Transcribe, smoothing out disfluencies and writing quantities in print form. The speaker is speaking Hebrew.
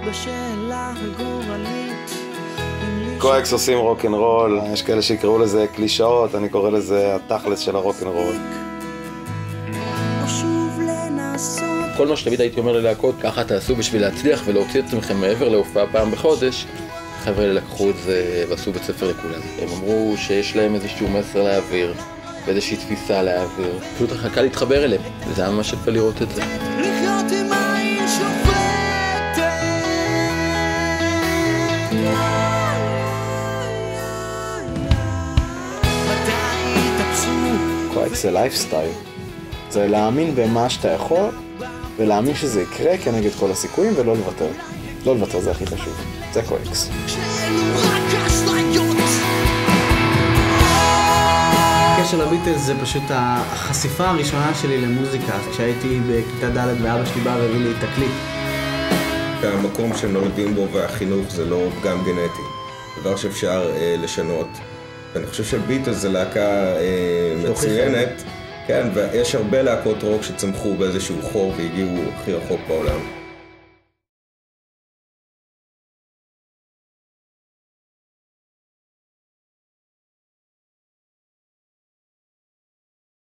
בשאלה הגורלית. קואקס עושים רוק'נ'רול, יש כאלה שיקראו לזה קלישאות, אני קורא לזה התכלס של הרוק'נ'רול. כל מה שתמיד הייתי אומר ללהקות, ככה תעשו בשביל להצליח ולהוציא את עצמכם מעבר להופעה פעם בחודש. חבר'ה האלה לקחו את זה ועשו בית ספר לכולם. הם אמרו שיש להם איזשהו מסר להעביר, ואיזושהי תפיסה להעביר. פשוט חכה להתחבר אליהם, וזה היה ממש יפה לראות את זה. לחיות עם עין שופטת. מתי תפסו? קואקס זה לייפסטייל. זה להאמין במה שאתה יכול, ולהאמין שזה יקרה כנגד כל הסיכויים ולא לוותר. לא לוותר זה הכי חשוב. זה קואקס. הקשר לביטלס זה פשוט החשיפה הראשונה שלי למוזיקה. כשהייתי בכיתה ד' ואבא שלי בא והביא לי תקליט. המקום שנולדים בו והחינוך זה לא פגם גנטי. דבר שאפשר לשנות. ואני חושב שביטלס זה להקה מצוינת. כן, ויש הרבה להקות רוק שצמחו באיזשהו חור והגיעו הכי רחוק בעולם.